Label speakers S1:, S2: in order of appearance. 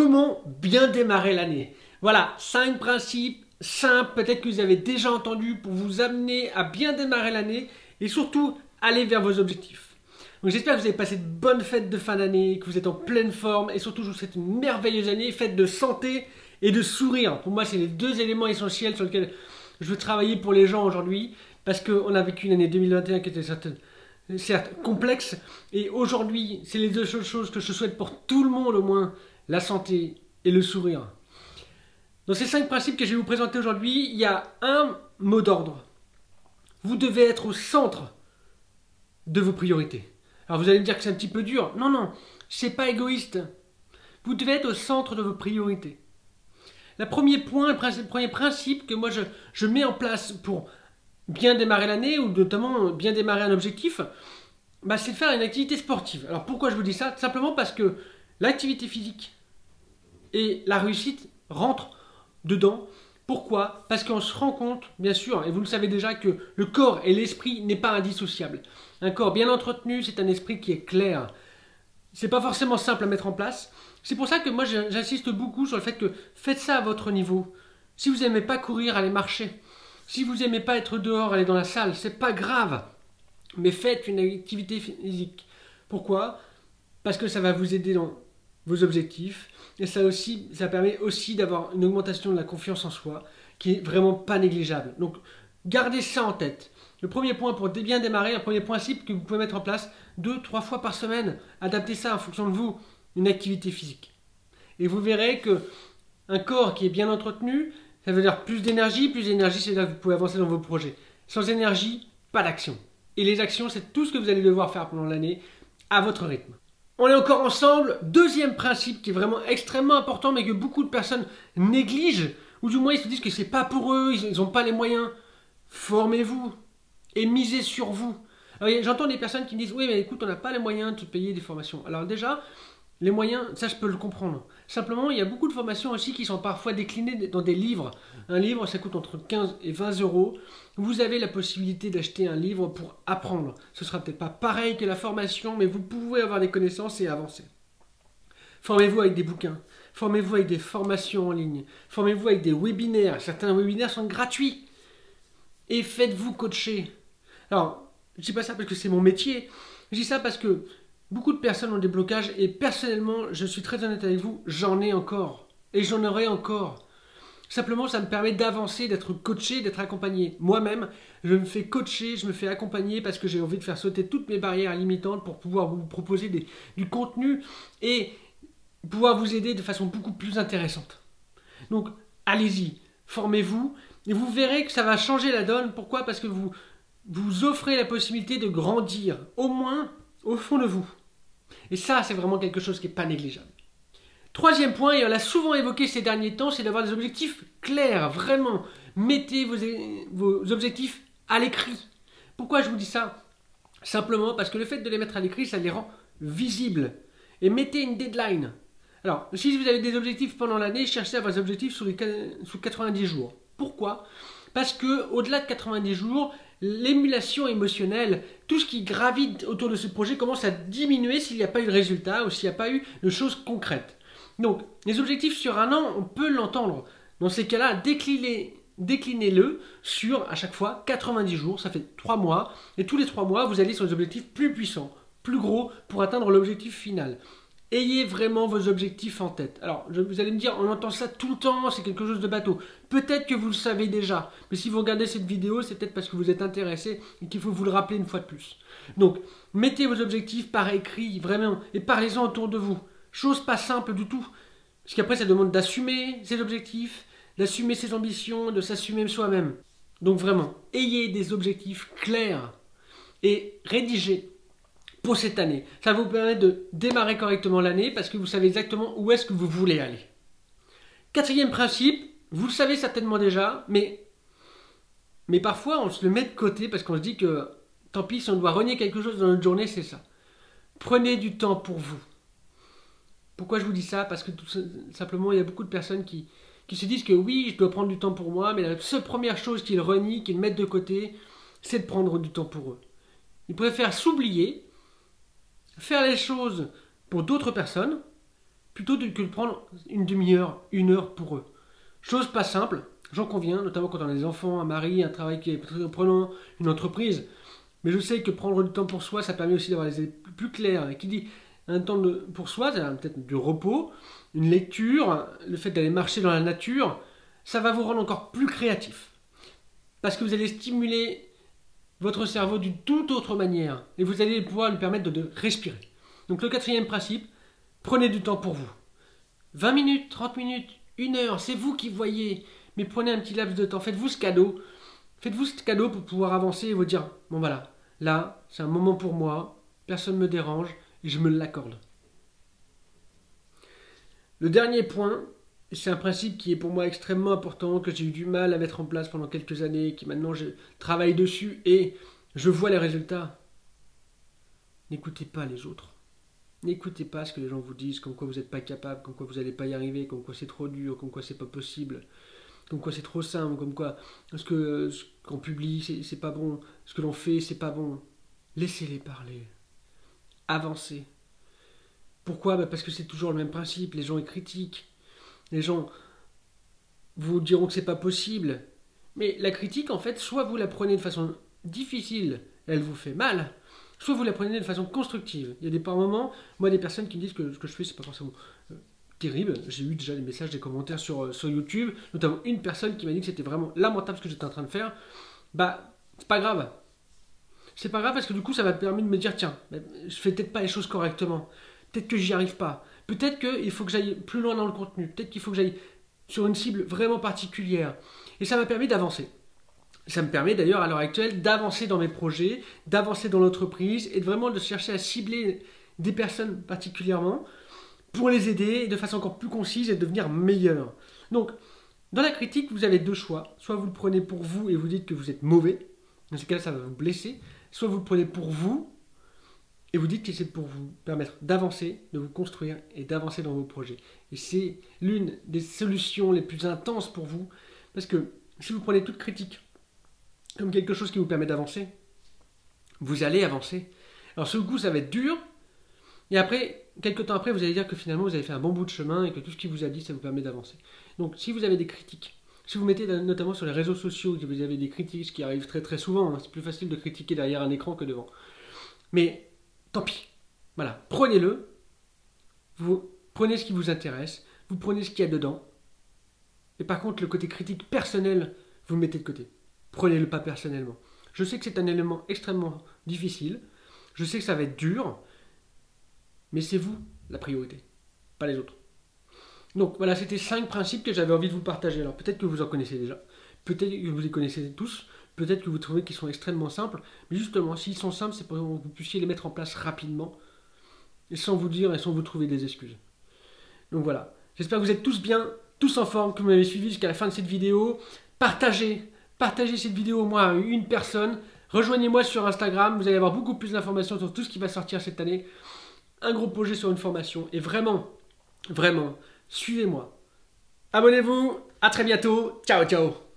S1: Comment bien démarrer l'année? Voilà, 5 principes simples, peut-être que vous avez déjà entendu pour vous amener à bien démarrer l'année et surtout aller vers vos objectifs. Donc j'espère que vous avez passé de bonnes fêtes de fin d'année, que vous êtes en pleine forme et surtout je vous souhaite une merveilleuse année faite de santé et de sourire. Pour moi, c'est les deux éléments essentiels sur lesquels je veux travailler pour les gens aujourd'hui parce qu'on a vécu une année 2021 qui était certes complexe et aujourd'hui, c'est les deux seules choses que je souhaite pour tout le monde au moins, la santé et le sourire. Dans ces 5 principes que je vais vous présenter aujourd'hui, il y a un mot d'ordre. Vous devez être au centre de vos priorités. Alors vous allez me dire que c'est un petit peu dur. Non, non, c'est pas égoïste. Vous devez être au centre de vos priorités. Le premier principe que moi je mets en place pour bien démarrer l'année ou notamment bien démarrer un objectif, c'est de faire une activité sportive. Alors pourquoi je vous dis ça? Tout simplement parce que l'activité physique et la réussite rentrent dedans. Pourquoi? Parce qu'on se rend compte, bien sûr, et vous le savez déjà, que le corps et l'esprit n'est pas indissociable. Un corps bien entretenu, c'est un esprit qui est clair. C'est pas forcément simple à mettre en place. C'est pour ça que moi j'insiste beaucoup sur le fait que faites ça à votre niveau. Si vous n'aimez pas courir, allez marcher. Si vous n'aimez pas être dehors, allez dans la salle. C'est pas grave. Mais faites une activité physique. Pourquoi? Parce que ça va vous aider dans vos objectifs. Et ça permet aussi d'avoir une augmentation de la confiance en soi qui est vraiment pas négligeable. Donc gardez ça en tête. Le premier point pour bien démarrer, un premier principe que vous pouvez mettre en place 2-3 fois par semaine. Adaptez ça en fonction de vous, une activité physique. Et vous verrez que un corps qui est bien entretenu, ça veut dire plus d'énergie, c'est-à-dire que vous pouvez avancer dans vos projets. Sans énergie, pas d'action. Et les actions, c'est tout ce que vous allez devoir faire pendant l'année à votre rythme. On est encore ensemble. Deuxième principe qui est vraiment extrêmement important, mais que beaucoup de personnes négligent, ou du moins ils se disent que c'est pas pour eux, ils n'ont pas les moyens. Formez-vous et misez sur vous. J'entends des personnes qui me disent « Oui, mais écoute, on n'a pas les moyens de te payer des formations. » Alors déjà, les moyens, ça je peux le comprendre. Simplement, il y a beaucoup de formations aussi qui sont parfois déclinées dans des livres. Un livre, ça coûte entre 15 et 20 euros. Vous avez la possibilité d'acheter un livre pour apprendre. Ce ne sera peut-être pas pareil que la formation, mais vous pouvez avoir des connaissances et avancer. Formez-vous avec des bouquins. Formez-vous avec des formations en ligne. Formez-vous avec des webinaires. Certains webinaires sont gratuits. Et faites-vous coacher. Alors, je ne dis pas ça parce que c'est mon métier. Je dis ça parce que beaucoup de personnes ont des blocages et personnellement, je suis très honnête avec vous, j'en ai encore. Et j'en aurai encore. Simplement, ça me permet d'avancer, d'être coaché, d'être accompagné. Moi-même, je me fais coacher, je me fais accompagner parce que j'ai envie de faire sauter toutes mes barrières limitantes pour pouvoir vous proposer du contenu et pouvoir vous aider de façon beaucoup plus intéressante. Donc, allez-y, formez-vous et vous verrez que ça va changer la donne. Pourquoi? Parce que vous offrez la possibilité de grandir, au moins au fond de vous. Et ça, c'est vraiment quelque chose qui n'est pas négligeable. Troisième point, et on l'a souvent évoqué ces derniers temps, c'est d'avoir des objectifs clairs, vraiment. Mettez vos objectifs à l'écrit. Pourquoi je vous dis ça? Simplement parce que le fait de les mettre à l'écrit, ça les rend visibles. Et mettez une deadline. Alors, si vous avez des objectifs pendant l'année, cherchez à avoir des objectifs sous 90 jours. Pourquoi? Parce que au-delà de 90 jours, l'émulation émotionnelle, tout ce qui gravite autour de ce projet commence à diminuer s'il n'y a pas eu de résultat ou s'il n'y a pas eu de choses concrètes. Donc, les objectifs sur un an, on peut l'entendre. Dans ces cas-là, déclinez-le sur, à chaque fois, 90 jours, ça fait 3 mois. Et tous les 3 mois, vous allez sur des objectifs plus puissants, plus gros, pour atteindre l'objectif final. Ayez vraiment vos objectifs en tête. Alors, vous allez me dire, on entend ça tout le temps, c'est quelque chose de bateau. Peut-être que vous le savez déjà, mais si vous regardez cette vidéo, c'est peut-être parce que vous êtes intéressé et qu'il faut vous le rappeler une fois de plus. Donc, mettez vos objectifs par écrit, vraiment, et parlez-en autour de vous. Chose pas simple du tout, parce qu'après, ça demande d'assumer ses objectifs, d'assumer ses ambitions, de s'assumer soi-même. Donc vraiment, ayez des objectifs clairs et rédigés pour cette année. Ça va vous permettre de démarrer correctement l'année parce que vous savez exactement où est-ce que vous voulez aller. Quatrième principe, vous le savez certainement déjà, mais parfois on se le met de côté parce qu'on se dit que tant pis, si on doit renier quelque chose dans notre journée, c'est ça. Prenez du temps pour vous. Pourquoi je vous dis ça? Parce que tout simplement, il y a beaucoup de personnes qui se disent que oui, je dois prendre du temps pour moi, mais la seule première chose qu'ils renient, qu'ils mettent de côté, c'est de prendre du temps pour eux. Ils préfèrent s'oublier, faire les choses pour d'autres personnes, plutôt que de prendre une demi-heure, une heure pour eux. Chose pas simple, j'en conviens, notamment quand on a des enfants, un mari, un travail qui est très prenant, une entreprise. Mais je sais que prendre du temps pour soi, ça permet aussi d'avoir les idées plus claires. Et qui dit un temps pour soi, c'est peut-être du repos, une lecture, le fait d'aller marcher dans la nature, ça va vous rendre encore plus créatif. Parce que vous allez stimuler votre cerveau d'une toute autre manière. Et vous allez pouvoir lui permettre de respirer. Donc le quatrième principe, prenez du temps pour vous. 20 minutes, 30 minutes, 1 heure, c'est vous qui voyez. Mais prenez un petit laps de temps, faites-vous ce cadeau. Faites-vous ce cadeau pour pouvoir avancer et vous dire, bon voilà, là, c'est un moment pour moi, personne ne me dérange et je me l'accorde. Le dernier point, c'est un principe qui est pour moi extrêmement important, que j'ai eu du mal à mettre en place pendant quelques années, qui maintenant je travaille dessus et je vois les résultats. N'écoutez pas les autres. N'écoutez pas ce que les gens vous disent, comme quoi vous n'êtes pas capable, comme quoi vous n'allez pas y arriver, comme quoi c'est trop dur, comme quoi c'est pas possible, comme quoi c'est trop simple, comme quoi ce qu'on publie c'est pas bon, ce que l'on fait c'est pas bon. Laissez-les parler. Avancez. Pourquoi ? Parce que c'est toujours le même principe, les gens y critiquent. Les gens vous diront que c'est pas possible. Mais la critique, en fait, soit vous la prenez de façon difficile, elle vous fait mal, soit vous la prenez de façon constructive. Il y a des moments, moi, des personnes qui me disent que ce que je fais, c'est pas forcément terrible. J'ai eu déjà des messages, des commentaires sur YouTube, notamment une personne qui m'a dit que c'était vraiment lamentable ce que j'étais en train de faire. Bah, c'est pas grave. C'est pas grave parce que du coup, ça m'a permis de me dire, tiens, je fais peut-être pas les choses correctement. Peut-être que j'y arrive pas. Peut-être qu'il faut que j'aille plus loin dans le contenu. Peut-être qu'il faut que j'aille sur une cible vraiment particulière. Et ça m'a permis d'avancer. Ça me permet d'ailleurs à l'heure actuelle d'avancer dans mes projets, d'avancer dans l'entreprise et vraiment de chercher à cibler des personnes particulièrement pour les aider de façon encore plus concise et devenir meilleur. Donc, dans la critique, vous avez deux choix. Soit vous le prenez pour vous et vous dites que vous êtes mauvais. Dans ce cas-là, ça va vous blesser. Soit vous le prenez pour vous et vous dites que c'est pour vous permettre d'avancer, de vous construire et d'avancer dans vos projets. Et c'est l'une des solutions les plus intenses pour vous. Parce que si vous prenez toute critique comme quelque chose qui vous permet d'avancer, vous allez avancer. Alors sur le coup, ça va être dur. Et après, quelques temps après, vous allez dire que finalement, vous avez fait un bon bout de chemin et que tout ce qu'il vous a dit, ça vous permet d'avancer. Donc si vous avez des critiques, si vous mettez notamment sur les réseaux sociaux, que vous avez des critiques, ce qui arrive très très souvent, hein, c'est plus facile de critiquer derrière un écran que devant. Mais tant pis. Voilà, prenez-le. Vous prenez ce qui vous intéresse. Vous prenez ce qu'il y a dedans. Et par contre, le côté critique personnel, vous le mettez de côté. Prenez-le pas personnellement. Je sais que c'est un élément extrêmement difficile. Je sais que ça va être dur. Mais c'est vous la priorité, pas les autres. Donc voilà, c'était 5 principes que j'avais envie de vous partager. Alors peut-être que vous en connaissez déjà. Peut-être que vous les connaissez tous. Peut-être que vous trouvez qu'ils sont extrêmement simples. Mais justement, s'ils sont simples, c'est pour que vous puissiez les mettre en place rapidement. Et sans vous dire et sans vous trouver des excuses. Donc voilà. J'espère que vous êtes tous bien, tous en forme, que vous m'avez suivi jusqu'à la fin de cette vidéo. Partagez cette vidéo au moins à une personne. Rejoignez-moi sur Instagram. Vous allez avoir beaucoup plus d'informations sur tout ce qui va sortir cette année. Un gros projet sur une formation. Et vraiment, vraiment, suivez-moi. Abonnez-vous. À très bientôt. Ciao, ciao.